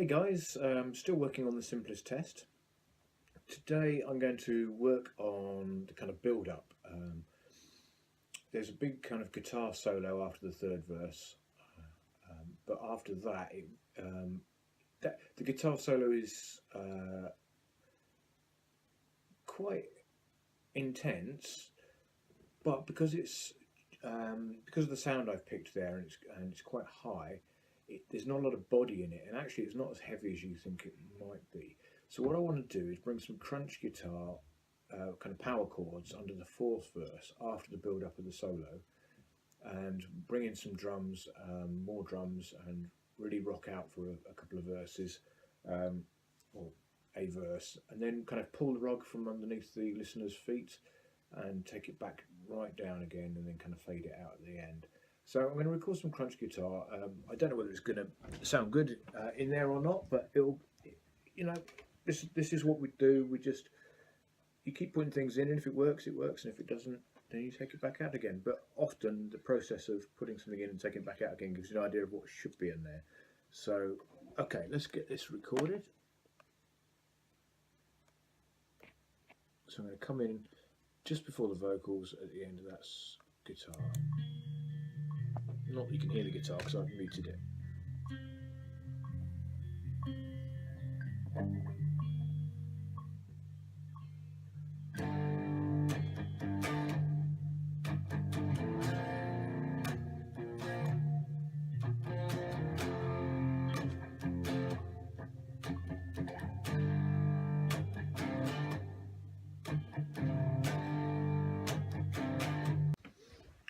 Hey guys, still working on the simplest test. Today I'm going to work on the kind of build up. There's a big kind of guitar solo after the third verse, but after that, the guitar solo is quite intense, but because of the sound I've picked there and it's quite high. There's not a lot of body in it, and actually it's not as heavy as you think it might be. So what I want to do is bring some crunch guitar kind of power chords under the fourth verse after the build up of the solo, and bring in some drums, more drums, and really rock out for a couple of verses, or a verse, and then kind of pull the rug from underneath the listener's feet and take it back right down again, and then kind of fade it out at the end. So I'm going to record some crunch guitar. I don't know whether it's going to sound good in there or not, but this is what we do. You keep putting things in, and if it works, it works, and if it doesn't, then you take it back out again. But often the process of putting something in and taking it back out again gives you an idea of what should be in there. So, okay, let's get this recorded. So I'm going to come in just before the vocals at the end of that guitar. Not that you can hear the guitar because I've muted it.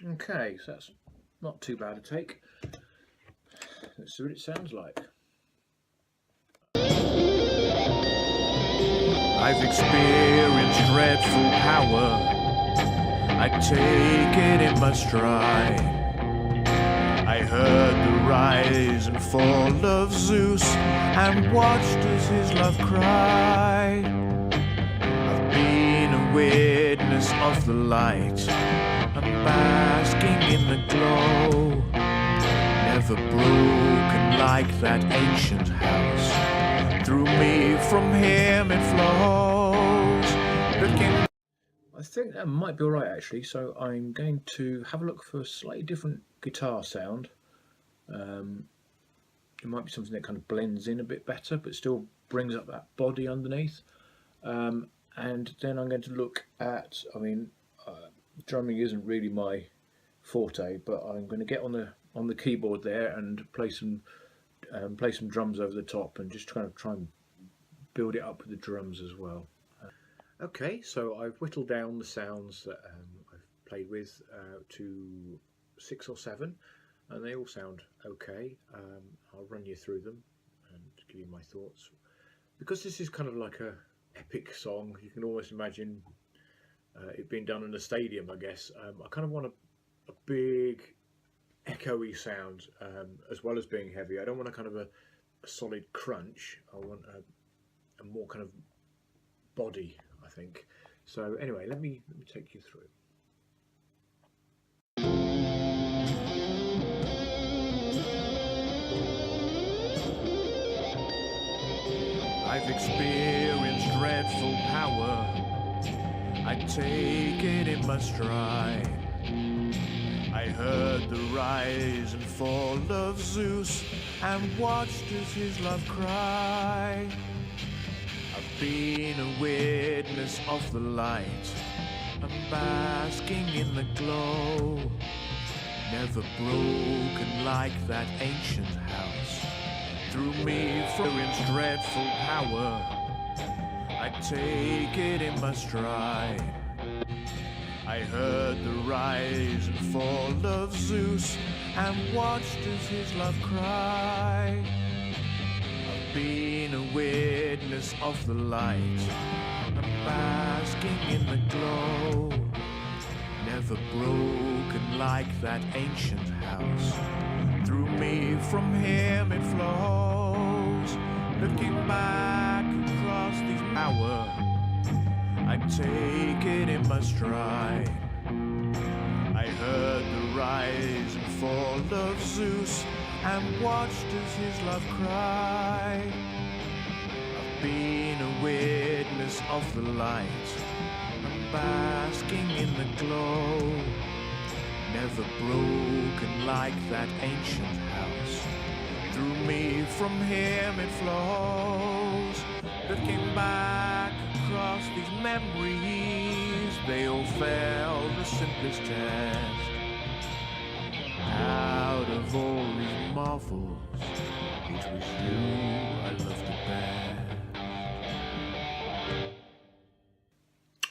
Okay, so that's not too bad a take. Let's see what it sounds like. I've experienced dreadful power. I take it in my stride. I heard the rise and fall of Zeus and watched as his love cried. I've been a witness of the light. I'm basking in the glow, never broken like that ancient house. Through me from him it flows. I think that might be alright actually, so I'm going to have a look for a slightly different guitar sound. It might be something that kind of blends in a bit better, but still brings up that body underneath. And then I'm going to look at, drumming isn't really my forte, but I'm going to get on the keyboard there and play some drums over the top, and just try and build it up with the drums as well. Okay, so I've whittled down the sounds that I've played with to 6 or 7, and they all sound okay. I'll run you through them and give you my thoughts. Because this is kind of like a epic song, you can almost imagine it being done in a stadium, I guess. I kind of want a big echoey sound, as well as being heavy. I don't want a kind of a solid crunch. I want a more kind of body, I think. So anyway, let me take you through. I've experienced dreadful power. I take it in my stride. I heard the rise and fall of Zeus and watched as his love cried. I've been a witness of the light. I'm basking in the glow, never broken like that ancient house. Through me flowing dreadful power. I take it in my stride. I heard the rise and fall of Zeus and watched as his love cried. I've been a witness of the light. I'm basking in the glow, never broken like that ancient house. Through me from him it flows. Looking back across these hours, I take it in my stride. I heard the rise and fall of Zeus and watched as his love cried. I've been a witness of the light, and basking in the glow, never broken like that ancient house. Through me from him it flows, looking back across these memories, they all fail the simplest test. Out of all these marvels, it was you I loved the best.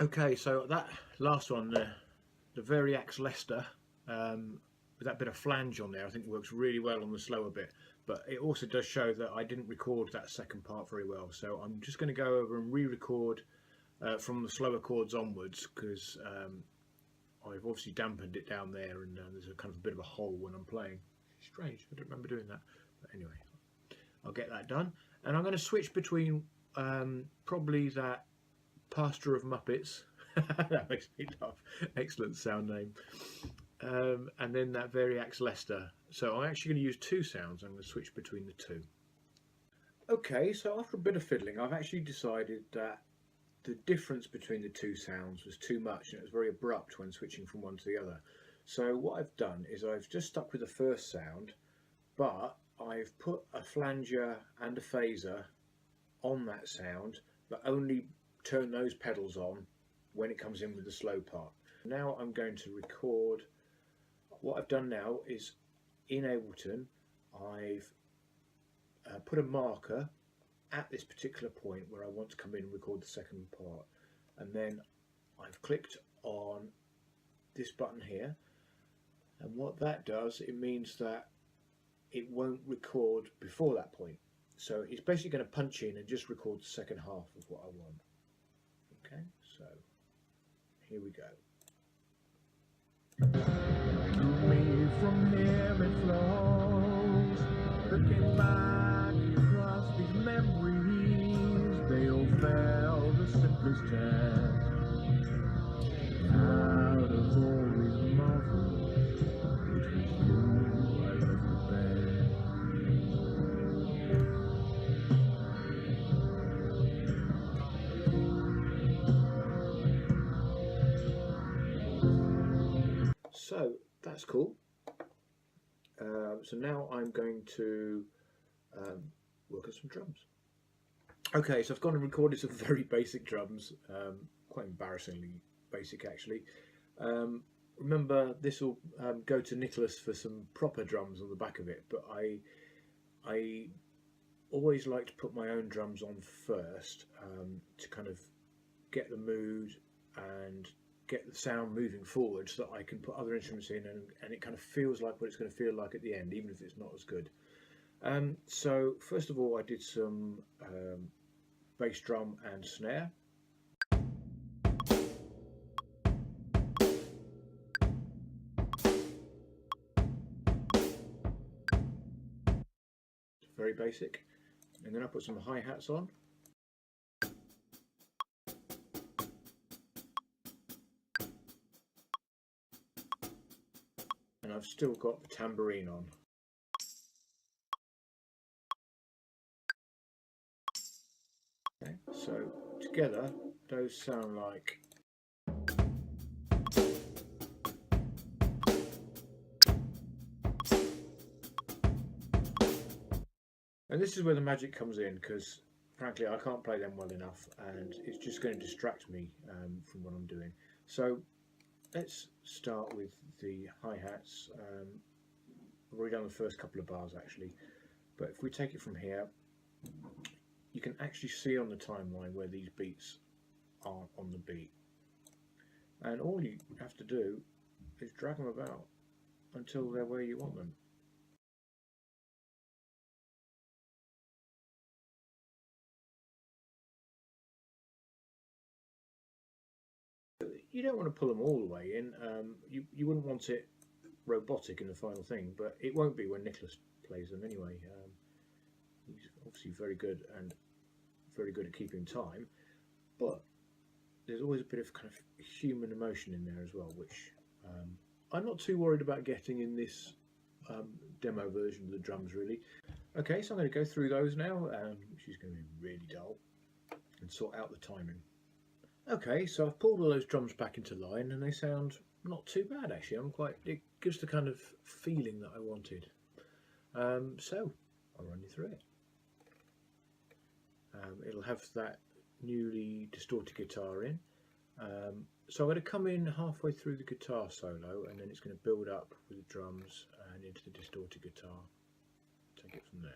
Okay, so that last one, the Variax Leicester, with that bit of flange on there, I think works really well on the slower bit. But it also does show that I didn't record that second part very well. So I'm just going to go over and re-record from the slower chords onwards, because I've obviously dampened it down there, and there's a kind of a bit of a hole when I'm playing. Strange, I don't remember doing that. But anyway, I'll get that done. And I'm going to switch between probably that Pastor of Muppets, that makes me laugh, excellent sound name, and then that Variax Leicester. So I'm actually going to use two sounds. I'm going to switch between the two. Okay, so after a bit of fiddling, I've actually decided that the difference between the two sounds was too much, and it was very abrupt when switching from one to the other. So what I've done is I've just stuck with the first sound, but I've put a flanger and a phaser on that sound, but only turn those pedals on when it comes in with the slow part. Now I'm going to record. What I've done now is in Ableton I've put a marker at this particular point where I want to come in and record the second part, and then I've clicked on this button here, and what that does, it means that it won't record before that point. So it's basically going to punch in and just record the second half of what I want. Okay, so here we go. Through me from him it flows, looking back across these memories, they all fail the simplest test. Out of all these marvels, it was you I loved the best. So that's cool. So now I'm going to work on some drums. Okay, so I've gone and recorded some very basic drums, quite embarrassingly basic actually. Remember, this will go to Nicholas for some proper drums on the back of it, but I always like to put my own drums on first, to kind of get the mood and get the sound moving forward, so that I can put other instruments in, and it kind of feels like what it's going to feel like at the end, even if it's not as good. So first of all, I did some bass drum and snare. Very basic. And then I put some hi-hats on. And I've still got the tambourine on. Okay, so together those sound like. And this is where the magic comes in, because frankly I can't play them well enough, and it's just going to distract me from what I'm doing. So let's start with the hi-hats. I've already done the first couple of bars actually, but if we take it from here, you can actually see on the timeline where these beats are on the beat, and all you have to do is drag them about until they're where you want them. You don't want to pull them all the way in. You wouldn't want it robotic in the final thing, but it won't be when Nicholas plays them anyway. He's obviously very good at keeping time, but there's always a bit of kind of human emotion in there as well, which I'm not too worried about getting in this demo version of the drums really. Okay, so I'm going to go through those now, which is going to be really dull, and sort out the timing. Okay, so I've pulled all those drums back into line and they sound not too bad actually. It gives the kind of feeling that I wanted. So I'll run you through it. It'll have that newly distorted guitar in. So I'm going to come in halfway through the guitar solo and then it's going to build up with the drums and into the distorted guitar. Take it from there.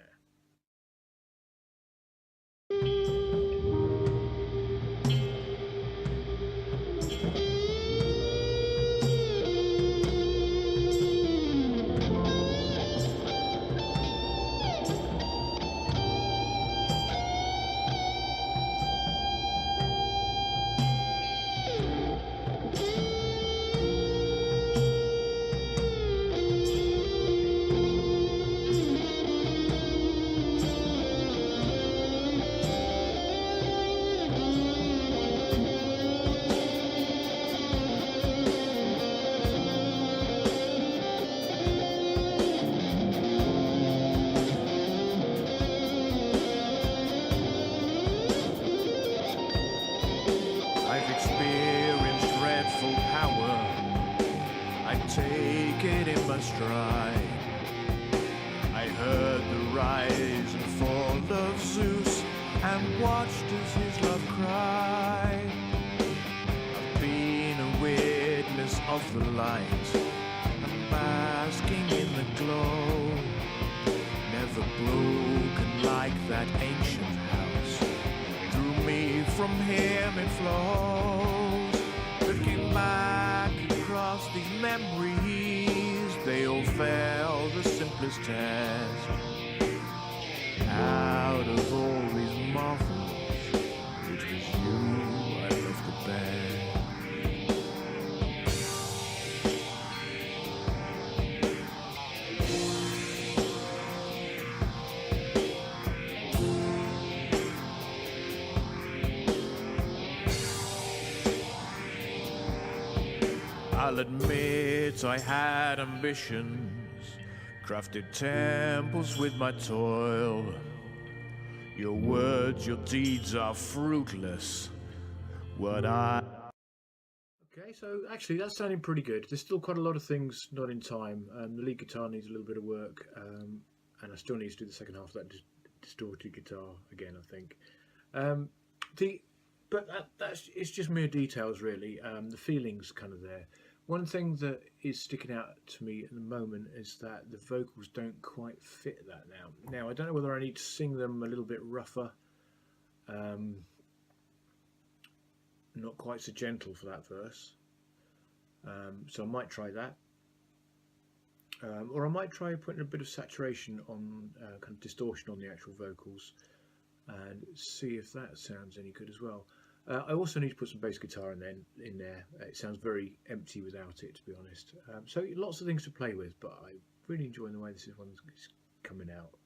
I've experienced dreadful power. I take it in my stride. I heard the rise and fall of Zeus and watched as his love cried. I've been a witness of the light and basking in the glow. Never broken like that ancient house. Through me from him it flows. Looking back across these memories, they all fail the simplest test. Out of all these marvels, it was you I loved the best. I'll admit I had ambitions, crafted temples with my toil. Your words, your deeds are fruitless. Okay, so actually that's sounding pretty good. There's still quite a lot of things not in time. The lead guitar needs a little bit of work, and I still need to do the second half of that distorted guitar again, I think. That's it's just mere details really. The feeling's kind of there. One thing that is sticking out to me at the moment is that the vocals don't quite fit that now. Now I don't know whether I need to sing them a little bit rougher, not quite so gentle for that verse. So I might try that, or I might try putting a bit of saturation on, kind of distortion on the actual vocals, and see if that sounds any good as well. I also need to put some bass guitar in there. It sounds very empty without it, to be honest. So lots of things to play with, but I'm really enjoying the way this one's coming out.